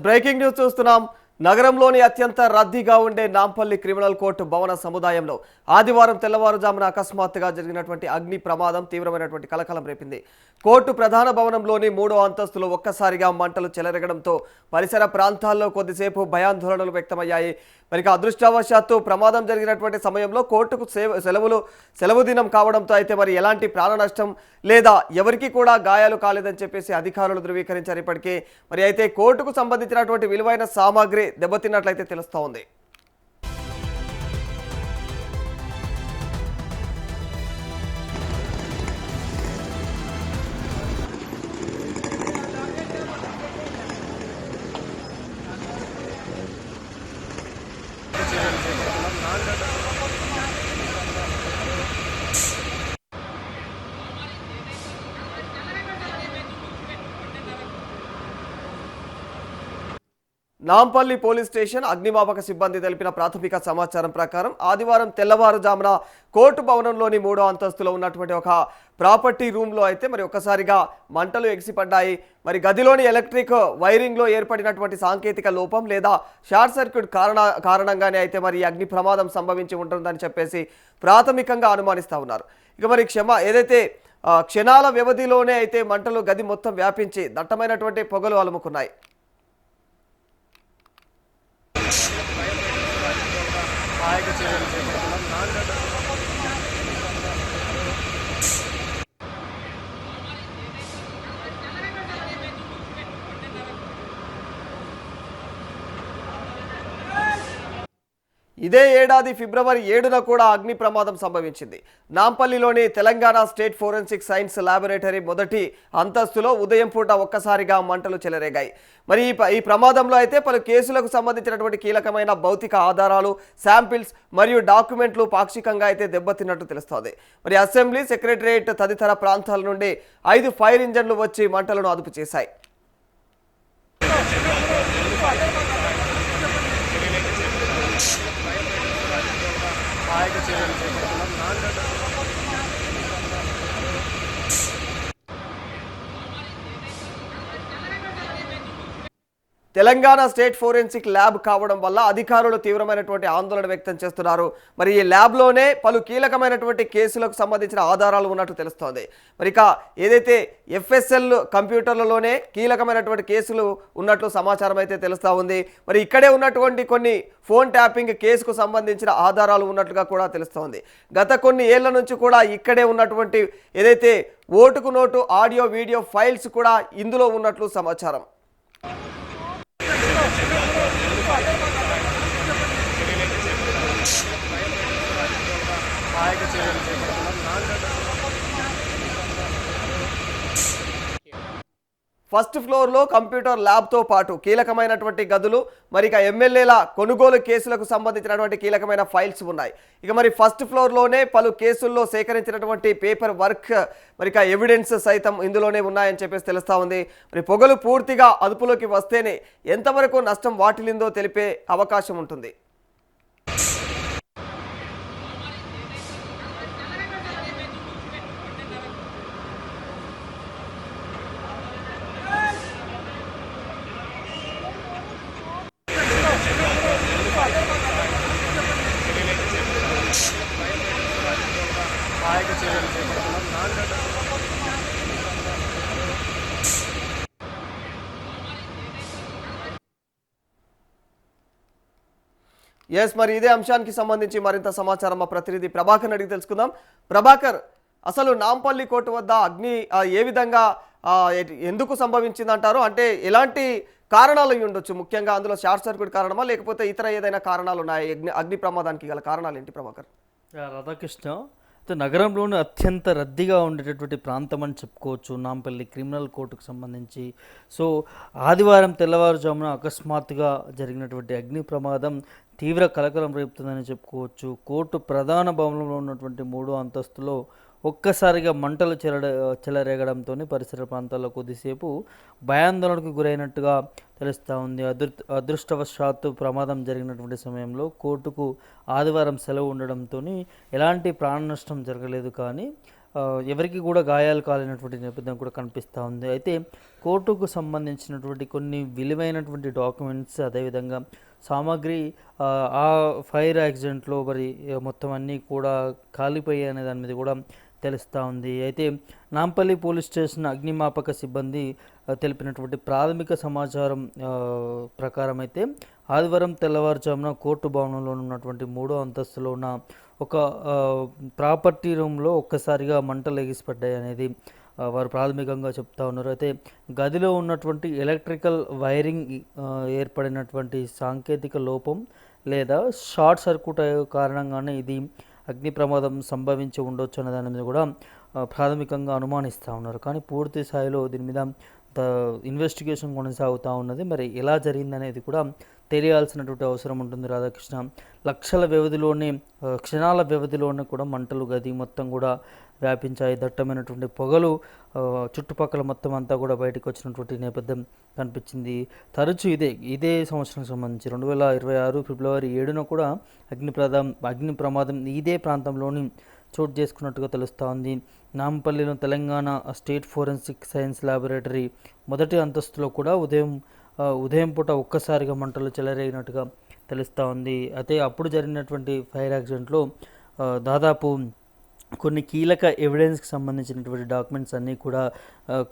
Breaking news చూస్తున్నాం. నగరంలోని అత్యంత రద్దీగా ఉండే నాంపల్లి క్రిమినల్ కోర్టు భవన సముదాయంలో ఆదివారం తెల్లవారుజామున అకస్మాత్తుగా జరిగినటువంటి అగ్ని ప్రమాదం తీవ్రమైనటువంటి కలకలం రేపింది. కోర్టు ప్రధాన భవనంలోని 3వ అంతస్తులో ఒక్కసారిగా మంటలు చెలరెగడంతో పరిసర ప్రాంతాల్లో కొద్దిసేపు భయాందోళనలు వ్యక్తమయ్యాయి. మరి అదృష్టవశాత్తు ప్రమాదం జరిగినటువంటి సమయంలో కోర్టుకు సెలవు దినం కావడంతో అయితే మరి ఎలాంటి ప్రాణ నష్టం లేదా ఎవరికి కూడా గాయాలు కాలేదని చెప్పేసి అధికారులు ధృవీకరించారు. ఇప్పటికే మరి అయితే కోర్టుకు సంబంధించినటువంటి విలువైన సామాగ్రి దెబ్బతిన్నట్లయితే తెలుస్తూ ఉంది. నాంపల్లి పోలీస్ స్టేషన్ అగ్నిమాపక సిబ్బంది తెలిపిన ప్రాథమిక సమాచారం ప్రకారం ఆదివారం తెల్లవారుజామున కోర్టు భవనంలోని 3వ అంతస్తులో ఉన్నటువంటి ఒక ప్రాపర్టీ రూమ్లో అయితే మరి ఒక్కసారిగా మంటలు ఎగిసిపడ్డాయి. మరి గదిలోని ఎలక్ట్రిక్ వైరింగ్లో ఏర్పడినటువంటి సాంకేతిక లోపం లేదా షార్ట్ సర్క్యూట్ కారణంగానే అయితే మరి అగ్ని ప్రమాదం సంభవించి ఉంటుందని చెప్పేసి ప్రాథమికంగా అనుమానిస్తూ ఉన్నారు. ఇక మరి ఏదైతే క్షణాల వ్యవధిలోనే అయితే మంటలు గది మొత్తం వ్యాపించి దట్టమైనటువంటి పొగలు అలుముకున్నాయి. ఇదే ఏడాది ఫిబ్రవరి 7న కూడా అగ్ని ప్రమాదం సంభవించింది. నాంపల్లిలోని Telangana state forensic science laboratory మొదటి అంతస్తులో ఉదయం పూట ఒక్కసారిగా మంటలు చెలరేగాయి. మరి ఈ ప్రమాదంలో అయితే పలు కేసులకు సంబంధించినటువంటి కీలకమైన భౌతిక ఆధారాలు, శాంపిల్స్ మరియు డాక్యుమెంట్లు పాక్షికంగా అయితే దెబ్బతిన్నట్టు తెలుస్తోంది. మరి అసెంబ్లీ, సెక్రటరియట్ తదితర ప్రాంతాల నుండి 5 ఫైర్ ఇంజన్లు వచ్చి మంటలను అదుపు చేశాయి. తెలంగాణ స్టేట్ ఫోరెన్సిక్ ల్యాబ్ కావడం వల్ల అధికారులు తీవ్రమైనటువంటి ఆందోళన వ్యక్తం చేస్తున్నారు. మరి ఈ ల్యాబ్లోనే పలు కీలకమైనటువంటి కేసులకు సంబంధించిన ఆధారాలు ఉన్నట్టు తెలుస్తోంది. మరి ఇక ఏదైతే ఎఫ్ఎస్ఎల్ కంప్యూటర్లలోనే కీలకమైనటువంటి కేసులు ఉన్నట్లు సమాచారం అయితే తెలుస్తూ ఉంది. మరి ఇక్కడే ఉన్నటువంటి కొన్ని ఫోన్ ట్యాపింగ్ కేసుకు సంబంధించిన ఆధారాలు ఉన్నట్లుగా కూడా తెలుస్తోంది. గత కొన్ని ఏళ్ల నుంచి కూడా ఇక్కడే ఉన్నటువంటి ఏదైతే ఓటుకు నోటు ఆడియో వీడియో ఫైల్స్ కూడా ఇందులో ఉన్నట్లు సమాచారం. ఫస్ట్ ఫ్లోర్లో కంప్యూటర్ ల్యాబ్తో పాటు కీలకమైనటువంటి గదులు, మరి ఇక ఎమ్మెల్యేల కొనుగోలు కేసులకు సంబంధించినటువంటి కీలకమైన ఫైల్స్ ఉన్నాయి. ఇక మరి ఫస్ట్ ఫ్లోర్లోనే పలు కేసుల్లో సేకరించినటువంటి పేపర్ వర్క్, మరి ఇక ఎవిడెన్స్ సైతం ఇందులోనే ఉన్నాయని చెప్పేసి తెలుస్తూ ఉంది. మరి పొగలు పూర్తిగా అదుపులోకి వస్తేనే ఎంతవరకు నష్టం వాటిల్లిందో తెలిపే అవకాశం ఉంటుంది. మరి ఇదే అంశానికి సంబంధించి మరింత సమాచారం మా ప్రతినిధి ప్రభాకర్ అడిగి తెలుసుకుందాం. ప్రభాకర్, అసలు నాంపల్లి కోర్టు వద్ద అగ్ని ఏ విధంగా ఎందుకు సంభవించిందంటారు? అంటే ఎలాంటి కారణాలు ఉండొచ్చు? ముఖ్యంగా అందులో షార్ట్ సర్క్యూట్ కారణమా లేకపోతే ఇతర ఏదైనా కారణాలు ఉన్నాయి? అగ్ని ప్రమాదానికి గల కారణాలు ఏంటి ప్రభాకర్? రాధాకృష్ణ, నగరంలోని అత్యంత రద్దీగా ఉండేటటువంటి ప్రాంతం అని చెప్పుకోవచ్చు నాంపల్లి క్రిమినల్ కోర్టుకు సంబంధించి. సో ఆదివారం తెల్లవారుజామున అకస్మాత్తుగా జరిగినటువంటి అగ్ని ప్రమాదం తీవ్ర కలకలం రేపుతుందని చెప్పుకోవచ్చు. కోర్టు ప్రధాన భవనంలో ఉన్నటువంటి 3వ అంతస్తులో ఒక్కసారిగా మంటలు చెలరేగడంతో పరిసర ప్రాంతాల్లో కొద్దిసేపు భయాందోళనకు గురైనట్టుగా తెలుస్తూ ఉంది. అదృష్టవశాత్తు ప్రమాదం జరిగినటువంటి సమయంలో కోర్టుకు ఆదివారం సెలవు ఉండడంతో ఎలాంటి ప్రాణ నష్టం జరగలేదు, కానీ ఎవరికి కూడా గాయాలు కాలినటువంటి నేపథ్యం కూడా కనిపిస్తూ ఉంది. అయితే కోర్టుకు సంబంధించినటువంటి కొన్ని విలువైనటువంటి డాక్యుమెంట్స్, అదేవిధంగా సామాగ్రి ఆ ఫైర్ యాక్సిడెంట్లో మరి మొత్తం అన్నీ కూడా కాలిపోయాయి అనే దాని మీద కూడా తెలుస్తూ ఉంది. అయితే నాంపల్లి పోలీస్ స్టేషన్ అగ్నిమాపక సిబ్బంది తెలిపినటువంటి ప్రాథమిక సమాచారం ప్రకారం అయితే ఆదివారం తెల్లవారుజామున కోర్టు భవనంలో ఉన్నటువంటి 3వ అంతస్తులో ఉన్న ఒక ప్రాపర్టీ రూమ్లో ఒక్కసారిగా మంటలు ఎగిసిపడ్డాయి అనేది వారు ప్రాథమికంగా చెప్తా ఉన్నారు. అయితే గదిలో ఉన్నటువంటి ఎలక్ట్రికల్ వైరింగ్ ఏర్పడినటువంటి సాంకేతిక లోపం లేదా షార్ట్ సర్క్యూట్ కారణంగానే ఇది అగ్ని ప్రమాదం సంభవించి ఉండొచ్చు అనే దాని మీద కూడా ప్రాథమికంగా అనుమానిస్తూ ఉన్నారు. కానీ పూర్తి స్థాయిలో దీని మీద ఇన్వెస్టిగేషన్ కొనసాగుతూ ఉన్నది. మరి ఎలా జరిగిందనేది కూడా తెలియాల్సినటువంటి అవసరం ఉంటుంది రాధాకృష్ణ. లక్షల వ్యవధిలోనే క్షణాల వ్యవధిలోనే కూడా మంటలు గది మొత్తం కూడా వ్యాపించాయి. దట్టమైనటువంటి పొగలు చుట్టుపక్కల మొత్తం అంతా కూడా బయటకు వచ్చినటువంటి నేపథ్యం కనిపించింది. తరచూ ఇదే సంవత్సరానికి సంబంధించి 2026 ఫిబ్రవరి 7న కూడా అగ్ని ప్రమాదం ఇదే ప్రాంతంలోని చోటు చేసుకున్నట్టుగా తెలుస్తూ ఉంది. నాంపల్లిలో Telangana state forensic science laboratory మొదటి అంతస్తులో కూడా ఉదయం పూట ఒక్కసారిగా మంటలు చెలరేగినట్టుగా తెలుస్తూ ఉంది. అయితే అప్పుడు జరిగినటువంటి ఫైర్ యాక్సిడెంట్లో దాదాపు కొన్ని కీలక ఎవిడెన్స్కి సంబంధించినటువంటి డాక్యుమెంట్స్ అన్నీ కూడా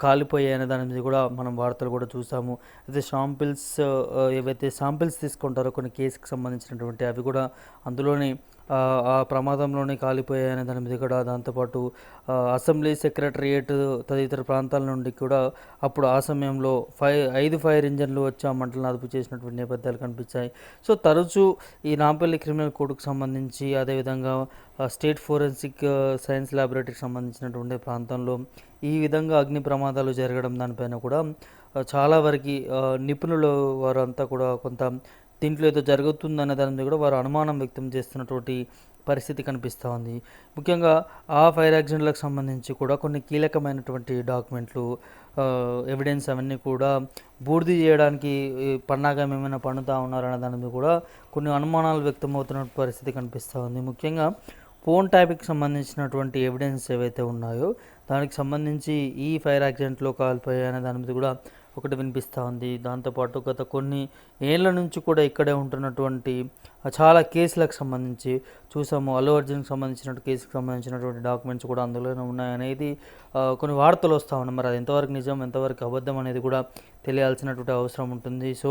కాలిపోయాయనే దాని మీద కూడా మనం వార్తలు కూడా చూసాము. అయితే ఏవైతే శాంపిల్స్ తీసుకుంటారో కొన్ని కేసుకి సంబంధించినటువంటి అవి కూడా అందులోనే ఆ ప్రమాదంలోనే కాలిపోయాయనే దాని మీద కూడా, దాంతోపాటు అసెంబ్లీ సెక్రటరియేట్ తదితర ప్రాంతాల నుండి కూడా అప్పుడు ఆ సమయంలో 5 ఫైర్ ఇంజన్లు వచ్చి ఆ మంటలను అదుపు చేసినటువంటి నేపథ్యాలు కనిపించాయి. సో తరచూ ఈ నాంపల్లి క్రిమినల్ కోర్టుకు సంబంధించి, అదేవిధంగా స్టేట్ ఫోరెన్సిక్ సైన్స్ ల్యాబొరేటరీకి సంబంధించినటువంటి ప్రాంతంలో ఈ విధంగా అగ్ని ప్రమాదాలు జరగడం దానిపైన కూడా చాలా వరకు నిపుణులు వారంతా కూడా కొంత దీంట్లో ఏదో జరుగుతుందనే దాని మీద కూడా వారు అనుమానం వ్యక్తం చేస్తున్నటువంటి పరిస్థితి కనిపిస్తూ ఉంది. ముఖ్యంగా ఆ ఫైర్ యాక్సిడెంట్లకు సంబంధించి కూడా కొన్ని కీలకమైనటువంటి డాక్యుమెంట్లు, ఎవిడెన్స్ అవన్నీ కూడా బూడిద చేయడానికి పన్నాగం ఏమైనా పన్నుతూ ఉన్నారనే దాని మీద కూడా కొన్ని అనుమానాలు వ్యక్తమవుతున్న పరిస్థితి కనిపిస్తూ ఉంది. ముఖ్యంగా ఫోన్ ట్యాపింగ్కి సంబంధించినటువంటి ఎవిడెన్స్ ఏవైతే ఉన్నాయో దానికి సంబంధించి ఈ ఫైర్ యాక్సిడెంట్లో కాలిపోయాయనే దాని మీద కూడా ఒకటి వినిపిస్తూ ఉంది. దాంతోపాటు గత కొన్ని ఏళ్ళ నుంచి కూడా ఇక్కడే ఉంటున్నటువంటి చాలా కేసులకు సంబంధించి చూసాము. అల్లు అర్జున్కి సంబంధించిన కేసుకు సంబంధించినటువంటి డాక్యుమెంట్స్ కూడా అందులోనే ఉన్నాయనేది కొన్ని వార్తలు వస్తూ ఉన్నాయి. మరి అది ఎంతవరకు నిజం, ఎంతవరకు అబద్ధం అనేది కూడా తెలియాల్సినటువంటి అవసరం ఉంటుంది. సో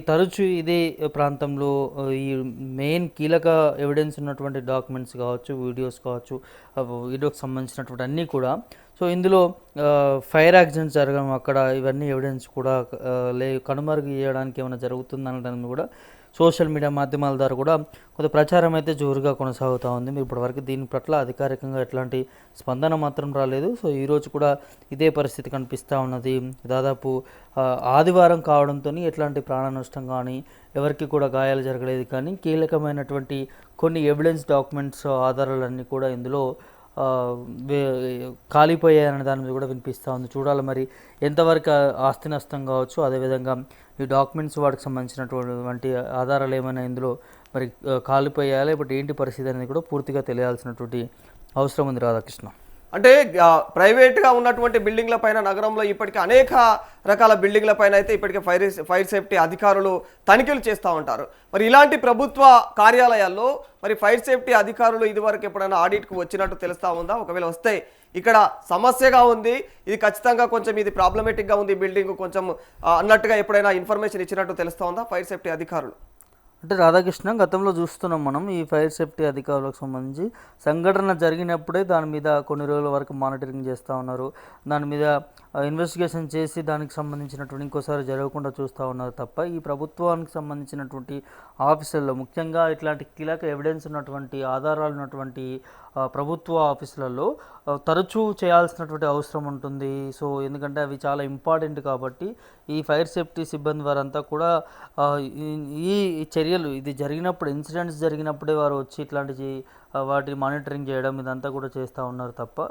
తరచూ ఇదే ప్రాంతంలో ఈ మెయిన్ కీలక ఎవిడెన్స్ ఉన్నటువంటి డాక్యుమెంట్స్ కావచ్చు, వీడియోస్ కావచ్చు, వీడియోకి సంబంధించినటువంటి అన్నీ కూడా సో ఇందులో ఫైర్ యాక్సిడెంట్స్ జరగడం, అక్కడ ఇవన్నీ ఎవిడెన్స్ కూడా కనుమరుగు చేయడానికి ఏమైనా జరుగుతుందనడానికి కూడా సోషల్ మీడియా మాధ్యమాల ద్వారా కూడా కొంత ప్రచారం అయితే జోరుగా కొనసాగుతూ ఉంది. ఇప్పటివరకు దీని పట్ల అధికారికంగా ఎట్లాంటి స్పందన మాత్రం రాలేదు. సో ఈరోజు కూడా ఇదే పరిస్థితి కనిపిస్తూ ఉన్నది. దాదాపు ఆదివారం కావడంతో ఎట్లాంటి ప్రాణ నష్టం కానీ ఎవరికి కూడా గాయాలు జరగలేదు, కానీ కీలకమైనటువంటి కొన్ని ఎవిడెన్స్ డాక్యుమెంట్స్ ఆధారాలన్నీ కూడా ఇందులో కాలిపోయాయనే దాని మీద కూడా వినిపిస్తూ ఉంది. చూడాలి మరి ఎంతవరకు ఆస్తి నష్టం కావచ్చు, అదేవిధంగా ఈ డాక్యుమెంట్స్ వాటికి సంబంధించినటువంటి ఆధారాలు ఏమైనా ఇందులో మరి కాలిపోయాయా, లేకపోతే ఏంటి పరిస్థితి అనేది కూడా పూర్తిగా తెలియాల్సినటువంటి అవసరం ఉంది రాధాకృష్ణ. అంటే ప్రైవేట్గా ఉన్నటువంటి బిల్డింగ్ల పైన నగరంలో ఇప్పటికీ అనేక రకాల బిల్డింగ్ల పైన అయితే ఇప్పటికే ఫైర్ సేఫ్టీ అధికారులు తనిఖీలు చేస్తూ ఉంటారు. మరి ఇలాంటి ప్రభుత్వ కార్యాలయాల్లో మరి ఫైర్ సేఫ్టీ అధికారులు ఇదివరకు ఎప్పుడైనా ఆడిట్కు వచ్చినట్టు తెలుస్తూ ఉందా? ఒకవేళ వస్తే ఇక్కడ సమస్యగా ఉంది, ఇది ఖచ్చితంగా కొంచెం ఇది ప్రాబ్లమేటిక్గా ఉంది బిల్డింగ్ కొంచెం అన్నట్టుగా ఎప్పుడైనా ఇన్ఫర్మేషన్ ఇచ్చినట్టు తెలుస్తూ ఉందా ఫైర్ సేఫ్టీ అధికారులు? అంటే రాధాకృష్ణ, గతంలో చూస్తున్నాం మనం ఈ ఫైర్ సేఫ్టీ అధికారులకు సంబంధించి సంఘటన జరిగినప్పుడే దాని మీద కొన్ని రోజుల వరకు మానిటరింగ్ చేస్తూ ఉన్నారు. దాని మీద ఇన్వెస్టిగేషన్ చేసి దానికి సంబంధించినటువంటి ఇంకోసారి జరగకుండా చూస్తూ ఉన్నారు తప్ప ఈ ప్రభుత్వానికి సంబంధించినటువంటి ఆఫీసుల్లో, ముఖ్యంగా ఇట్లాంటి కీలక ఎవిడెన్స్ ఉన్నటువంటి ఆధారాలు ఉన్నటువంటి ప్రభుత్వ ఆఫీసులలో తరచూ చేయాల్సినటువంటి అవసరం ఉంటుంది. సో ఎందుకంటే అవి చాలా ఇంపార్టెంట్ కాబట్టి ఈ ఫైర్ సేఫ్టీ సిబ్బంది వారంతా కూడా ఈ చర్యలు ఇది జరిగినప్పుడు, ఇన్సిడెంట్స్ జరిగినప్పుడే వారు వచ్చి ఇట్లాంటి వాటి మానిటరింగ్ చేయడం ఇదంతా కూడా చేస్తూ ఉన్నారు తప్ప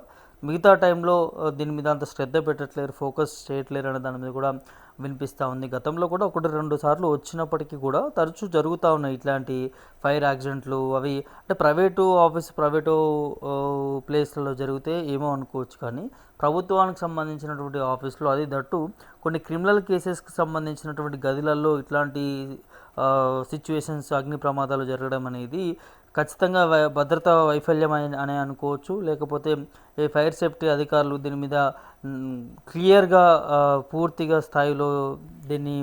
మిగతా టైంలో దీని మీద అంత శ్రద్ధ పెట్టట్లేరు, ఫోకస్ చేయట్లేరు అనే దాని మీద కూడా వినిపిస్తూ ఉంది. గతంలో కూడా 1-2 సార్లు వచ్చినప్పటికీ కూడా తరచూ జరుగుతూ ఉన్నాయి ఇట్లాంటి ఫైర్ యాక్సిడెంట్లు. అవి అంటే ప్రైవేటు ప్లేస్లలో జరిగితే ఏమో అనుకోవచ్చు, కానీ ప్రభుత్వానికి సంబంధించినటువంటి ఆఫీసులో, అది దట్టు కొన్ని క్రిమినల్ కేసెస్కి సంబంధించినటువంటి గదులలో ఇట్లాంటి సిచ్యువేషన్స్, అగ్ని ప్రమాదాలు జరగడం అనేది ఖచ్చితంగా భద్రతా వైఫల్యం అనే అనుకోవచ్చు. లేకపోతే ఈ ఫైర్ సేఫ్టీ అధికారులు దీని మీద క్లియర్గా పూర్తిగా స్థాయిలో దీన్ని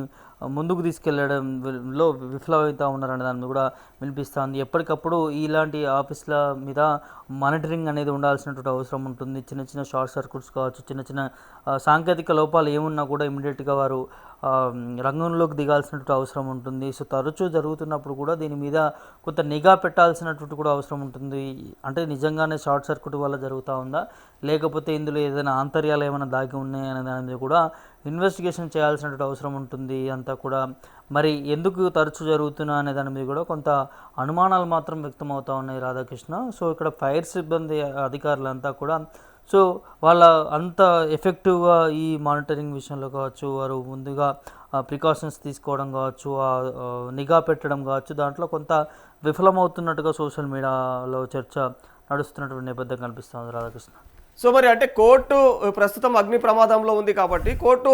ముందుకు తీసుకెళ్లడంలో విఫలమవుతూ ఉన్నారనే దాని మీద కూడా వినిపిస్తుంది. ఎప్పటికప్పుడు ఇలాంటి ఆఫీసుల మీద మానిటరింగ్ అనేది ఉండాల్సినటువంటి అవసరం ఉంటుంది. చిన్న చిన్న షార్ట్ సర్క్యూట్స్ కావచ్చు, చిన్న చిన్న సాంకేతిక లోపాలు ఏమున్నా కూడా ఇమీడియట్గా వారు రంగంలోకి దిగాల్సినటువంటి అవసరం ఉంటుంది. సో తరచూ జరుగుతున్నప్పుడు కూడా దీని మీద కొంత నిఘా పెట్టాల్సినటువంటి కూడా అవసరం ఉంటుంది. అంటే నిజంగానే షార్ట్ సర్క్యూట్ వల్ల జరుగుతూ ఉందా, లేకపోతే ఇందులో ఏదైనా ఆంతర్యాలు ఏమైనా దాగి ఉన్నాయి అనే దాని మీద కూడా ఇన్వెస్టిగేషన్ చేయాల్సినటువంటి అవసరం ఉంటుంది. అంతా కూడా మరి ఎందుకు తరచూ జరుగుతున్నా అనే దాని మీద కూడా కొంత అనుమానాలు మాత్రం వ్యక్తం అవుతూ ఉన్నాయి రాధాకృష్ణ. సో ఇక్కడ ఫైర్ సిబ్బంది అధికారులంతా కూడా సో వాళ్ళ అంత ఎఫెక్టివ్గా ఈ మానిటరింగ్ విషయంలో కావచ్చు, వారు ముందుగా ప్రికాషన్స్ తీసుకోవడం కావచ్చు, నిఘా పెట్టడం కావచ్చు, దాంట్లో కొంత విఫలమవుతున్నట్టుగా సోషల్ మీడియాలో చర్చ నడుస్తున్నటువంటి నేపథ్యం కనిపిస్తుంది రాధాకృష్ణ. సో మరి అంటే కోర్టు ప్రస్తుతం అగ్ని ప్రమాదంలో ఉంది కాబట్టి కోర్టు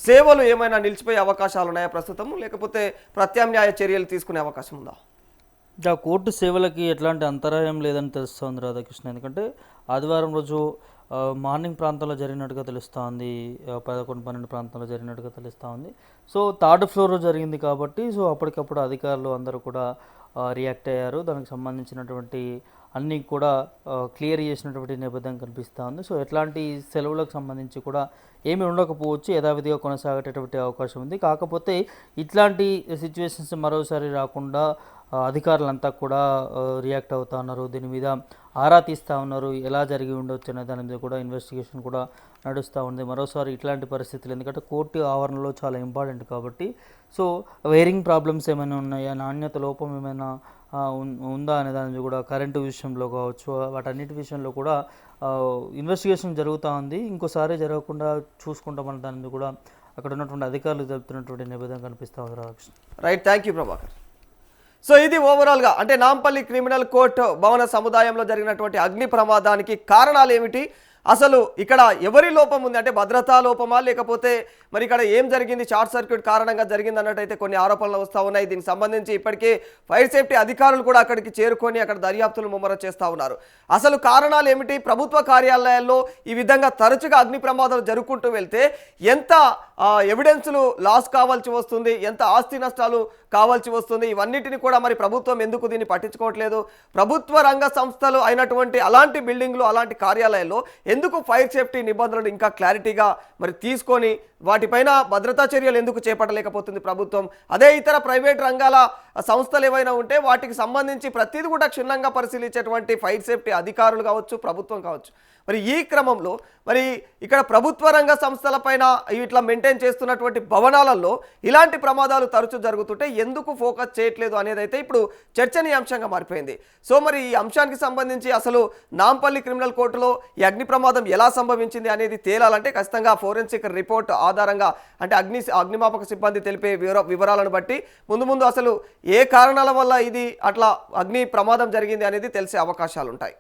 సేవలు ఏమైనా నిలిచిపోయే అవకాశాలు ఉన్నాయా ప్రస్తుతం, లేకపోతే ప్రత్యామ్నాయ చర్యలు తీసుకునే అవకాశం ఉందా? ఆ కోర్టు సేవలకి ఎట్లాంటి అంతరాయం లేదని తెలుస్తోంది రాధాకృష్ణ. ఎందుకంటే ఆదివారం రోజు మార్నింగ్ ప్రాంతంలో జరిగినట్టుగా తెలుస్తోంది, 11-12 ప్రాంతంలో జరిగినట్టుగా తెలుస్తోంది. సో 3rd ఫ్లోర్ జరిగింది కాబట్టి సో అప్పటికప్పుడు అధికారులు అందరూ కూడా రియాక్ట్ అయ్యారు. దానికి సంబంధించినటువంటి అన్నీ కూడా క్లియర్ చేసినటువంటి నేపథ్యం కనిపిస్తూ ఉంది. సో ఎట్లాంటి సెలవులకు సంబంధించి కూడా ఏమీ ఉండకపోవచ్చు, యథావిధిగా కొనసాగేటటువంటి అవకాశం ఉంది. కాకపోతే ఇట్లాంటి సిచ్యువేషన్స్ మరోసారి రాకుండా అధికారులంతా కూడా రియాక్ట్ అవుతూ ఉన్నారు, దీని మీద ఆరా తీస్తూ ఉన్నారు, ఎలా జరిగి ఉండొచ్చు అనే దాని మీద కూడా ఇన్వెస్టిగేషన్ కూడా నడుస్తూ ఉంది. మరోసారి ఇట్లాంటి పరిస్థితులు, ఎందుకంటే కోర్టు ఆవరణలో చాలా ఇంపార్టెంట్ కాబట్టి సో వైరింగ్ ప్రాబ్లమ్స్ ఏమైనా ఉన్నాయా, నాణ్యత లోపం ఏమైనా ఉందా అనే దాని మీద కూడా, కరెంటు విషయంలో కావచ్చు, వాటన్నిటి విషయంలో కూడా ఇన్వెస్టిగేషన్ జరుగుతూ ఉంది. ఇంకోసారి జరగకుండా చూసుకుంటామన్న దాని మీద కూడా అక్కడ ఉన్నటువంటి అధికారులు తెలుపుతున్నటువంటి నేపథ్యం కనిపిస్తూ ఉంది Radhakrishna. Right, thank you Prabhakar. So ఇది ఓవరాల్గా అంటే నాంపల్లి క్రిమినల్ కోర్టు భవన సముదాయంలో జరిగినటువంటి అగ్ని ప్రమాదానికి కారణాలు ఏమిటి, అసలు ఇక్కడ ఎవరి లోపం ఉంది, అంటే భద్రతా లోపమా, లేకపోతే మరి ఇక్కడ ఏం జరిగింది, షార్ట్ సర్క్యూట్ కారణంగా జరిగింది అన్నట్టయితే కొన్ని ఆరోపణలు వస్తూ ఉన్నాయి. దీనికి సంబంధించి ఇప్పటికే ఫైర్ సేఫ్టీ అధికారులు కూడా అక్కడికి చేరుకొని అక్కడ దర్యాప్తులు ముమ్మరం చేస్తూ ఉన్నారు. అసలు కారణాలు ఏమిటి, ప్రభుత్వ కార్యాలయాల్లో ఈ విధంగా తరచుగా అగ్ని ప్రమాదాలు జరుపుకుంటూ వెళ్తే ఎంత ఎవిడెన్స్లు లాస్ కావాల్సి వస్తుంది, ఎంత ఆస్తి నష్టాలు కావాల్సి వస్తుంది, ఇవన్నిటిని కూడా మరి ప్రభుత్వం ఎందుకు దీన్ని పట్టించుకోవట్లేదు, ప్రభుత్వ రంగ సంస్థలు అయినటువంటి అలాంటి బిల్డింగ్లు, అలాంటి కార్యాలయాల్లో ఎందుకు ఫైర్ సేఫ్టీ నిబంధనలు ఇంకా క్లారిటీగా మరి తీసుకొని వాటిపైన భద్రతా చర్యలు ఎందుకు చేపట్టలేకపోతుంది ప్రభుత్వం, అదే ఇతర ప్రైవేట్ రంగాల సంస్థలు ఏవైనా ఉంటే వాటికి సంబంధించి ప్రతిదీ కూడా క్షుణ్ణంగా పరిశీలించేటువంటి ఫైర్ సేఫ్టీ అధికారులు కావచ్చు, ప్రభుత్వం కావచ్చు. మరి ఈ క్రమంలో మరి ఇక్కడ ప్రభుత్వ రంగ సంస్థలపైన ఇట్లా మెయింటైన్ చేస్తున్నటువంటి భవనాలలో ఇలాంటి ప్రమాదాలు తరచూ జరుగుతుంటే ఎందుకు ఫోకస్ చేయట్లేదు అనేది అయితే ఇప్పుడు చర్చనీయాంశంగా మారిపోయింది. సో మరి ఈ అంశానికి సంబంధించి అసలు నాంపల్లి క్రిమినల్ కోర్టులో ఈ అగ్ని ప్రమాదం ఎలా సంభవించింది అనేది తేలాలంటే ఖచ్చితంగా ఫోరెన్సిక్ రిపోర్ట్ ఆధారంగా, అంటే అగ్నిమాపక సిబ్బంది తెలిపే వివరాలను బట్టి ముందు అసలు ఏ కారణాల వల్ల ఇది అట్లా అగ్ని ప్రమాదం జరిగింది అనేది తెలిసే అవకాశాలు ఉంటాయి.